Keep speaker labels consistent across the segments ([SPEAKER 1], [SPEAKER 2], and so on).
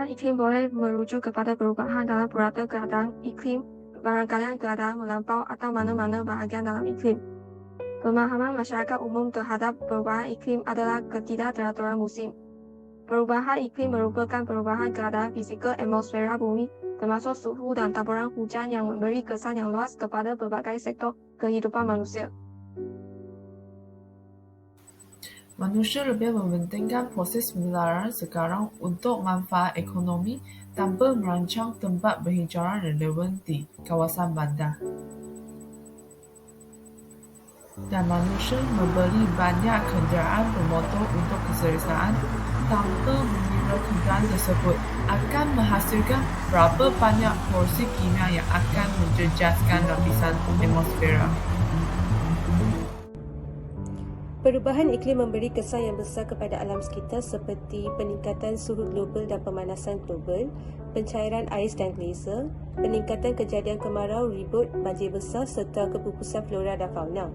[SPEAKER 1] Perubahan iklim boleh merujuk kepada perubahan dalam purata keadaan iklim, barangkali keadaan melampau atau mana-mana bahagian dalam iklim. Pemahaman masyarakat umum terhadap perubahan iklim adalah ketidakteraturan musim. Perubahan iklim merupakan perubahan keadaan fizikal atmosfera bumi, termasuk suhu dan taburan hujan yang memberi kesan yang luas kepada berbagai sektor kehidupan manusia.
[SPEAKER 2] Manusia lebih mementingkan proses penularan sekarang untuk manfaat ekonomi tanpa merancang tempat berhijaran relevan di kawasan bandar. Dan manusia membeli banyak kenderaan bermotor untuk keselesaan tanpa mengira kenderaan tersebut akan menghasilkan berapa banyak polusi kimia yang akan menjejaskan lapisan atmosfera.
[SPEAKER 3] Perubahan iklim memberi kesan yang besar kepada alam sekitar seperti peningkatan suhu global dan pemanasan global, pencairan ais dan geyser, peningkatan kejadian kemarau, ribut, banjir besar serta kepupusan flora dan fauna.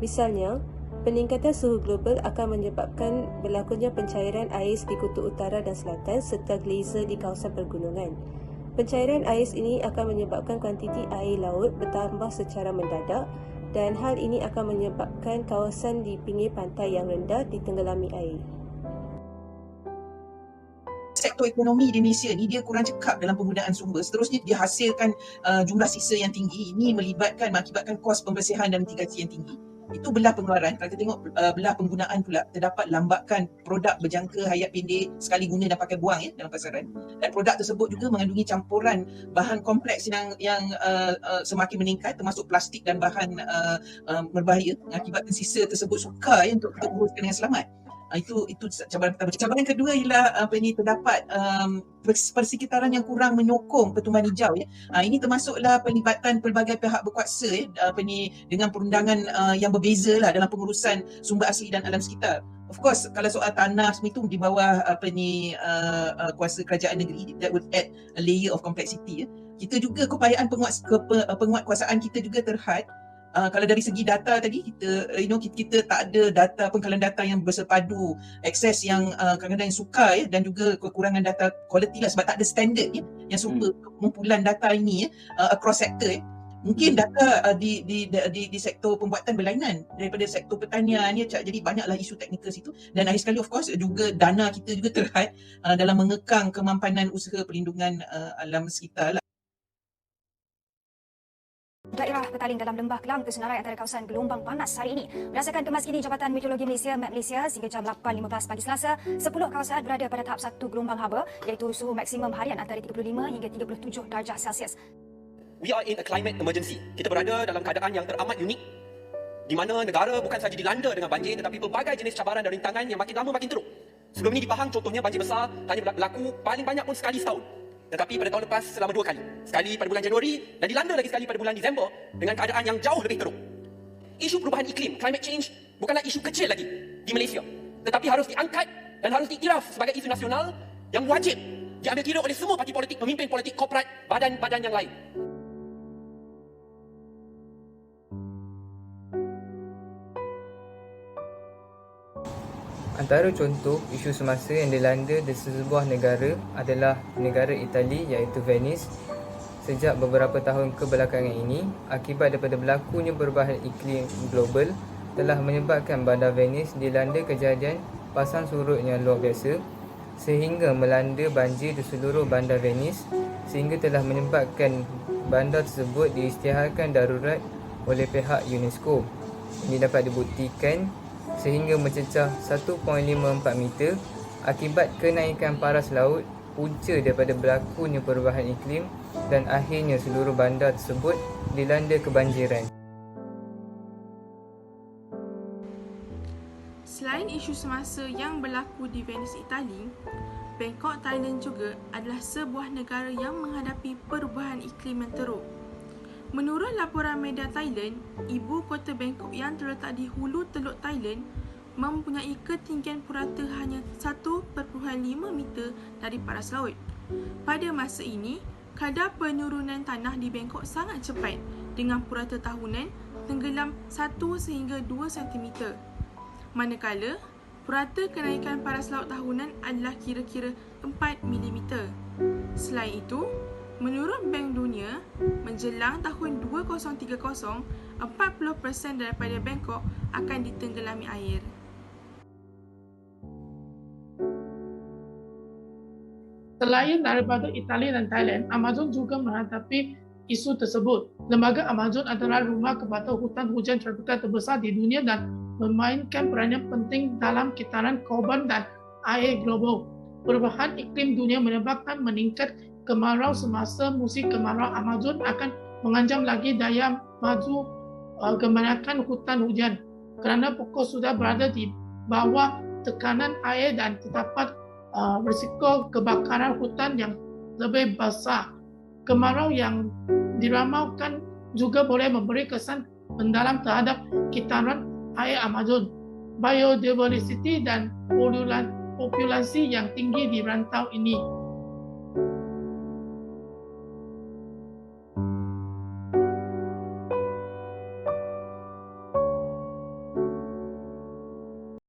[SPEAKER 3] Misalnya, peningkatan suhu global akan menyebabkan berlakunya pencairan ais di kutub utara dan selatan serta geyser di kawasan pergunungan. Pencairan ais ini akan menyebabkan kuantiti air laut bertambah secara mendadak dan hal ini akan menyebabkan kawasan di pinggir pantai yang rendah ditenggelami air.
[SPEAKER 4] Sektor ekonomi di Malaysia ni dia kurang cekap dalam penggunaan sumber. Seterusnya dia hasilkan jumlah sisa yang tinggi. Ini mengakibatkan kos pembersihan dan mitigasi yang tinggi. Itu belah pengeluaran. Kalau kita tengok belah penggunaan pula, terdapat lambakan produk berjangka hayat pendek, sekali guna dan pakai buang dalam pasaran. Dan produk tersebut juga mengandungi campuran bahan kompleks yang semakin meningkat, termasuk plastik dan bahan berbahaya. Mengakibatkan sisa tersebut sukar untuk kita uruskan dengan selamat. Itu cabaran pertama. Cabaran kedua ialah terdapat persekitaran yang kurang menyokong pertumbuhan hijau. Ini termasuklah pelibatan pelbagai pihak berkuasa dengan perundangan yang berbeza lah dalam pengurusan sumber asli dan alam sekitar. Of course, kalau soal tanah semua itu di bawah kuasa kerajaan negeri, that would add a layer of complexity. Kita juga keupayaan penguatkuasaan kita juga terhad. Kalau dari segi data tadi, kita tak ada data, pengkalan data yang bersepadu, akses yang kadang-kadang yang sukar dan juga kekurangan data quality lah sebab tak ada standard yang sumber pengumpulan data ini across sector. Mungkin data di sektor pembuatan berlainan daripada sektor pertanian jadi banyaklah isu teknikal situ. Dan akhir sekali of course juga dana kita juga terhad dalam mengekang kemampanan usaha perlindungan alam sekitar lah.
[SPEAKER 5] Daerah tertaling dalam lembah Kelang tersenarai antara kawasan gelombang panas hari ini. Berdasarkan kemas kini Jabatan Meteorologi Malaysia, MAP Malaysia, sehingga jam 8.15 pagi Selasa, 10 kawasan berada pada tahap 1 gelombang haba, iaitu suhu maksimum harian antara 35 hingga 37 darjah Celsius.
[SPEAKER 6] We are in a climate emergency. Kita berada dalam keadaan yang teramat unik, di mana negara bukan sahaja dilanda dengan banjir, tetapi pelbagai jenis cabaran dan rintangan yang makin lama makin teruk. Sebelum ini di Pahang contohnya banjir besar hanya berlaku paling banyak pun sekali setahun. Tetapi pada tahun lepas selama 2 kali. Sekali pada bulan Januari dan dilanda lagi sekali pada bulan Disember dengan keadaan yang jauh lebih teruk. Isu perubahan iklim, climate change, bukanlah isu kecil lagi di Malaysia. Tetapi harus diangkat dan harus diiktiraf sebagai isu nasional yang wajib diambil kira oleh semua parti politik, pemimpin politik, korporat, badan-badan yang lain.
[SPEAKER 7] Antara contoh isu semasa yang dilanda di sebuah negara adalah negara Itali iaitu Venice. Sejak beberapa tahun kebelakangan ini, akibat daripada berlakunya perubahan iklim global telah menyebabkan bandar Venice dilanda kejadian pasang surut yang luar biasa sehingga melanda banjir di seluruh bandar Venice sehingga telah menyebabkan bandar tersebut diisytiharkan darurat oleh pihak UNESCO. Ini dapat dibuktikan sehingga mencecah 1.54 meter akibat kenaikan paras laut punca daripada berlakunya perubahan iklim dan akhirnya seluruh bandar tersebut dilanda kebanjiran.
[SPEAKER 8] Selain isu semasa yang berlaku di Venice, Itali, Bangkok, Thailand juga adalah sebuah negara yang menghadapi perubahan iklim yang teruk. Menurut laporan media Thailand, ibu kota Bangkok yang terletak di hulu teluk Thailand mempunyai ketinggian purata hanya 1.5 meter dari paras laut. Pada masa ini, kadar penurunan tanah di Bangkok sangat cepat dengan purata tahunan tenggelam 1 sehingga 2 cm. Manakala, Purata kenaikan paras laut tahunan adalah kira-kira 4 mm. Selain itu, menurut Bank Dunia, menjelang tahun 2030, 40% daripada Bangkok akan ditenggelami air.
[SPEAKER 9] Selain daripada Itali dan Thailand, Amazon juga menghadapi isu tersebut. Lembaga Amazon adalah rumah kepada hutan hujan tropika terbesar di dunia dan memainkan peranan penting dalam kitaran karbon dan air global. Perubahan iklim dunia menyebabkan meningkat kemarau semasa musim kemarau. Amazon akan mengancam lagi daya maju kebanyakan hutan hujan kerana pokok sudah berada di bawah tekanan air dan terdapat risiko kebakaran hutan yang lebih besar. Kemarau yang diramalkan juga boleh memberi kesan mendalam terhadap kitaran air Amazon. Biodiversity dan populasi yang tinggi di rantau ini